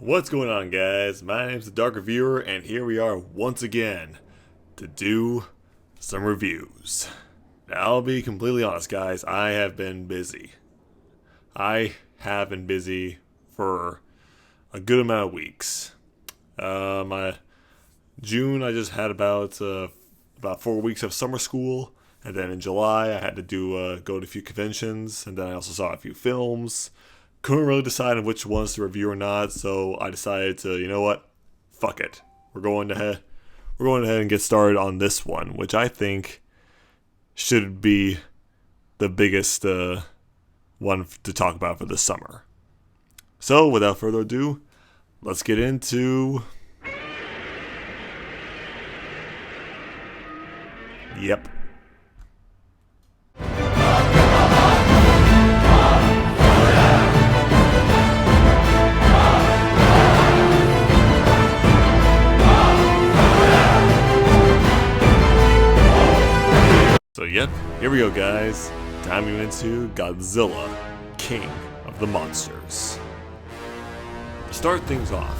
What's going on, guys? My name's the Dark Reviewer, and here we are once again to do some reviews. Now, I'll be completely honest, guys. I have been busy. I have been busy for a good amount of weeks. My June, I just had about 4 weeks of summer school, and then in July, I had to go to a few conventions, and then I also saw a few films. Couldn't really decide on which ones to review or not, so I decided to, you know what, fuck it. We're going ahead and get started on this one, which I think should be the biggest one to talk about for this summer. So, without further ado, let's get into... Yep. So yep, here we go, guys. Diving into Godzilla, King of the Monsters. To start things off,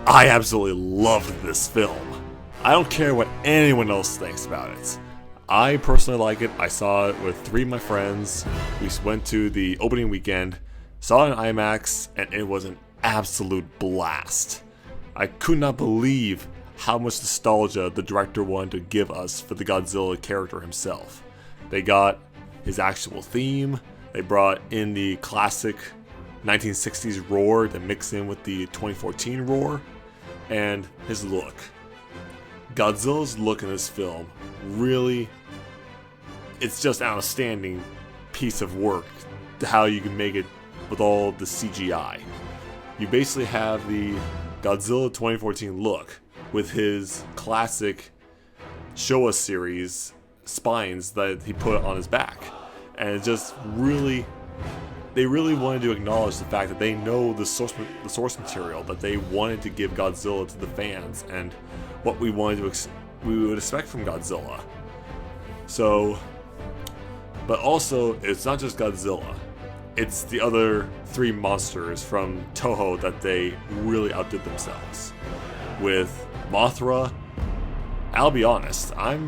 I absolutely loved this film. I don't care what anyone else thinks about it. I personally like it. I saw it with 3 of my friends. We went to the opening weekend, saw it in IMAX, and it was an absolute blast. I could not believe how much nostalgia the director wanted to give us for the Godzilla character himself. They got his actual theme, they brought in the classic 1960s roar to mix in with the 2014 roar, and his look. Godzilla's look in this film really, it's just an outstanding piece of work to how you can make it with all the CGI. You basically have the Godzilla 2014 look with his classic Showa series spines that he put on his back. And it just really, they really wanted to acknowledge the fact that they know the source material, that they wanted to give Godzilla to the fans and what we wanted to we would expect from Godzilla. So, but also, it's not just Godzilla. It's the other 3 monsters from Toho that they really outdid themselves. With Mothra, I'll be honest, I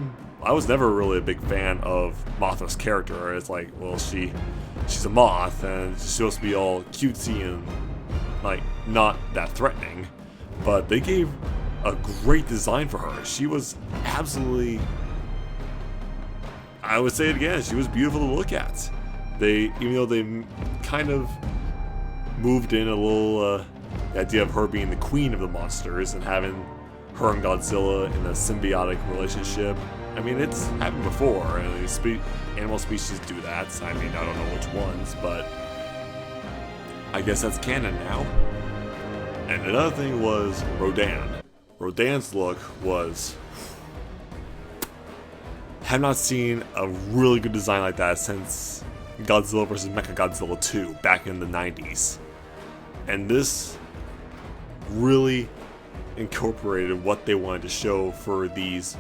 was never really a big fan of Mothra's character. It's like, well, she's a moth and she's supposed to be all cutesy and like not that threatening, but they gave a great design for her. She was absolutely, I would say it again, she was beautiful to look at. Even though they kind of moved in a little the idea of her being the queen of the monsters and having her and Godzilla in a symbiotic relationship. I mean, it's happened before, and animal species do that. I mean, I don't know which ones, but I guess that's canon now. And another thing was Rodan. Rodan's look was... have not seen a really good design like that since Godzilla vs. Mechagodzilla 2 back in the 90s. And this really incorporated what they wanted to show for these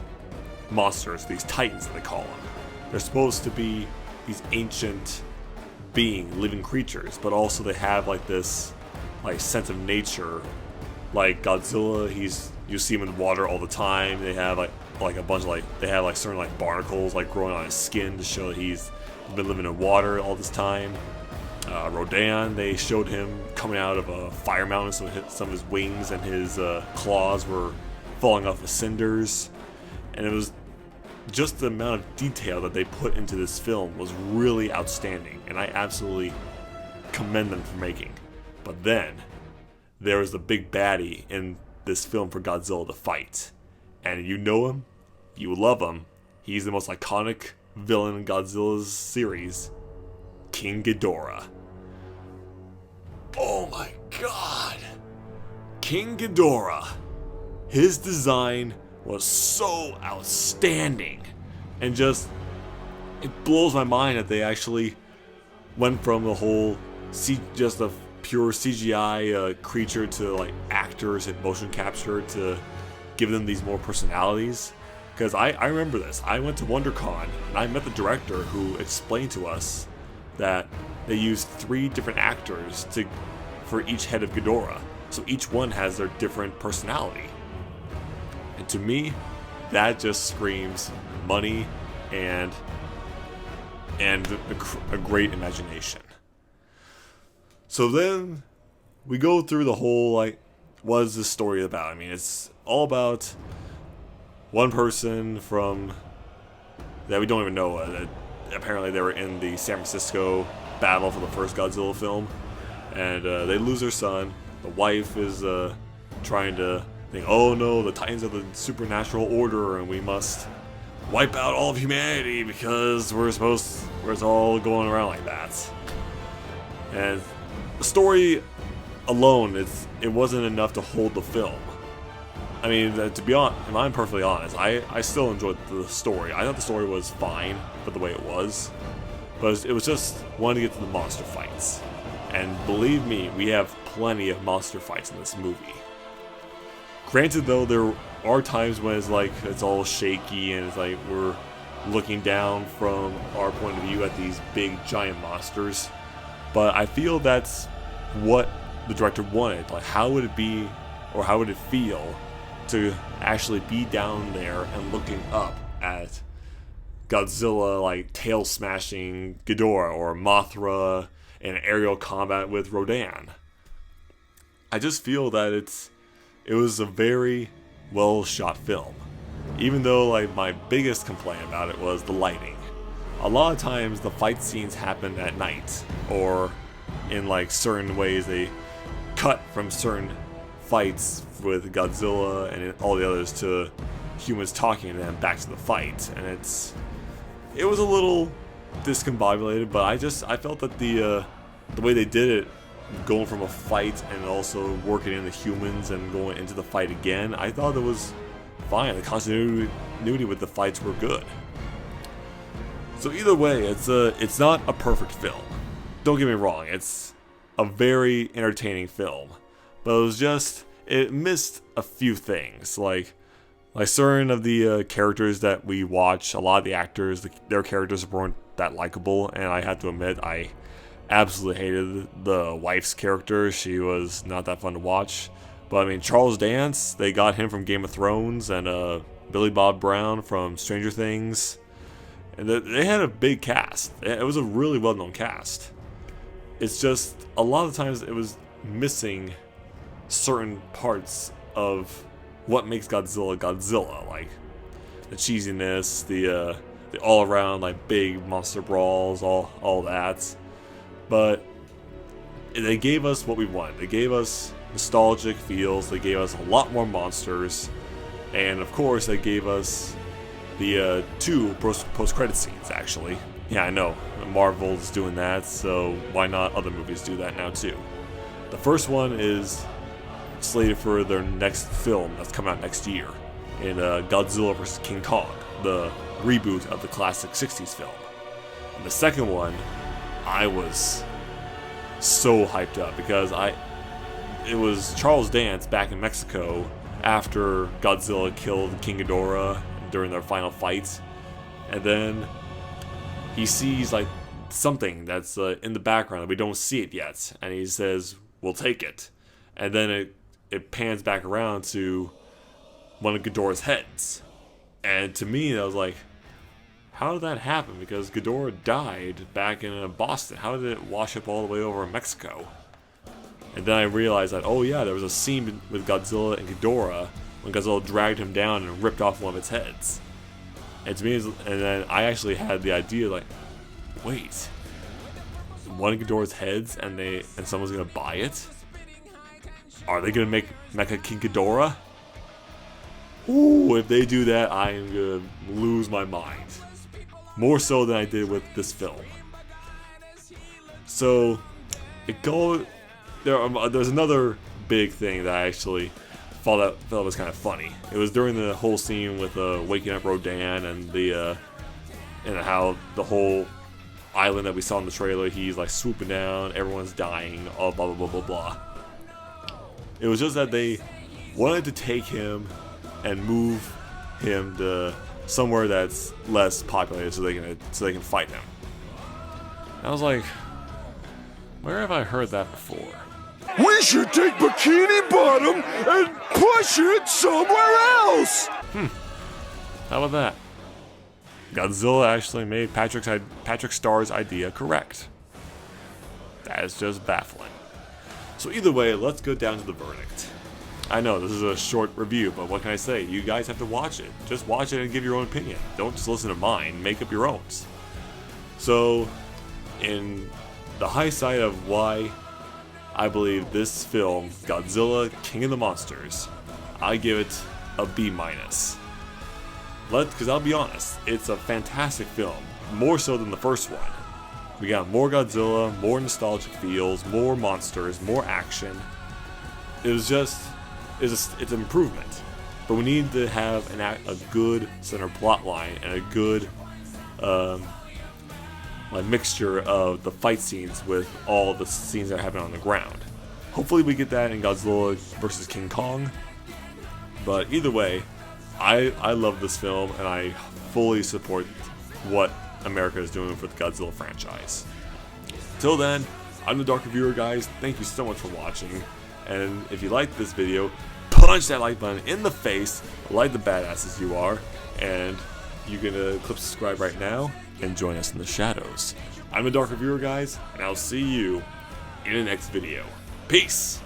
monsters, these titans that they call them. They're supposed to be these ancient living creatures, but also they have like this sense of nature. Like Godzilla, you see him in the water all the time. They have like a bunch of they have certain barnacles growing on his skin to show that he's been living in water all this time. Rodan, they showed him coming out of a fire mountain, so some of his wings and his claws were falling off the cinders. And it was just the amount of detail that they put into this film was really outstanding, and I absolutely commend them for making. But then, there was the big baddie in this film for Godzilla to fight. And you know him, you love him, he's the most iconic villain in Godzilla's series, King Ghidorah. Oh my god! King Ghidorah! His design was so outstanding. And just, it blows my mind that they actually went from the whole, just a pure CGI creature to actors and motion capture to give them these more personalities. Because I remember this. I went to WonderCon and I met the director who explained to us that they used 3 different actors to for each head of Ghidorah. So each one has their different personality. And to me, that just screams money and a great imagination. So then we go through the whole, like, what is this story about? I mean, it's all about one person from that we don't even know. That apparently they were in the San Francisco battle for the first Godzilla film, and they lose their son. The wife is trying to think, oh no, the Titans are the supernatural order, and we must wipe out all of humanity because it's all going around like that. And the story alone, it wasn't enough to hold the film. I mean, to be honest, if I'm perfectly honest, I still enjoyed the story. I thought the story was fine for the way it was, but it was just wanting to get to the monster fights. And believe me, we have plenty of monster fights in this movie. Granted, though, there are times when it's all shaky and it's like we're looking down from our point of view at these big giant monsters. But I feel that's what the director wanted. Like, how would it be, or how would it feel to actually be down there and looking up at Godzilla, like, tail smashing Ghidorah, or Mothra in aerial combat with Rodan? I just feel that it was a very well shot film, even though, like, my biggest complaint about it was the lighting. A lot of times the fight scenes happen at night, or in, like, certain ways they cut from certain fights with Godzilla and all the others to humans talking and then back to the fight, and it was a little discombobulated, but I felt that the way they did it, going from a fight and also working in the humans and going into the fight again, I thought it was fine. The continuity with the fights were good. So either way, it's not a perfect film. Don't get me wrong, it's a very entertaining film, but it missed a few things, like certain of the characters that we watch. A lot of the actors, their characters weren't that likable, and I have to admit, I absolutely hated the wife's character. She was not that fun to watch. But I mean, Charles Dance, they got him from Game of Thrones, and Billy Bob Brown from Stranger Things, and they had a big cast. It was a really well-known cast. It's just a lot of times it was missing certain parts of what makes Godzilla Godzilla, like the cheesiness, the all-around, like, big monster brawls, all that. But they gave us what we wanted. They gave us nostalgic feels. They gave us a lot more monsters, and of course, they gave us the two post-credit scenes. Actually, yeah, I know Marvel's doing that, so why not other movies do that now too? The first one is slated for their next film that's coming out next year, in Godzilla vs. King Kong, the reboot of the classic 60s film. And the second one, I was so hyped up because it was Charles Dance back in Mexico after Godzilla killed King Ghidorah during their final fight, and then he sees, like, something that's in the background that we don't see it yet, and he says, "We'll take it," and then it pans back around to one of Ghidorah's heads, and to me I was like, how did that happen? Because Ghidorah died back in Boston. How did it wash up all the way over in Mexico? And then I realized that, oh yeah, there was a scene with Godzilla and Ghidorah when Godzilla dragged him down and ripped off one of its heads. And to me, and then I actually had the idea, like, wait, one of Ghidorah's heads, and someone's gonna buy it? Are they gonna make Mecha King Ghidorah? Ooh, if they do that, I am gonna lose my mind. More so than I did with this film. So, there's another big thing that I actually felt was kind of funny. It was during the whole scene with waking up Rodan and and how the whole island that we saw in the trailer, he's like swooping down, everyone's dying, all blah blah blah blah blah. It was just that they wanted to take him and move him to somewhere that's less populated so they can fight him. And I was like, where have I heard that before? We should take Bikini Bottom and push it somewhere else! How about that? Godzilla actually made Patrick Starr's idea correct. That is just baffling. So either way, let's go down to the verdict. I know this is a short review, but what can I say? You guys have to watch it. Just watch it and give your own opinion. Don't just listen to mine. Make up your own. So, in the high side of why I believe this film, Godzilla, King of the Monsters, I give it a B-. Because I'll be honest, it's a fantastic film. More so than the first one. We got more Godzilla, more nostalgic feels, more monsters, more action. It's an improvement. But we need to have a good center plot line and a good mixture of the fight scenes with all the scenes that happen on the ground. Hopefully we get that in Godzilla vs. King Kong. But either way, I love this film and I fully support what America is doing for the Godzilla franchise. Till then, I'm the Dark Reviewer, guys. Thank you so much for watching. And if you liked this video, punch that like button in the face, like the badasses you are, and you can click subscribe right now and join us in the shadows. I'm the Dark Reviewer, guys, and I'll see you in the next video. Peace!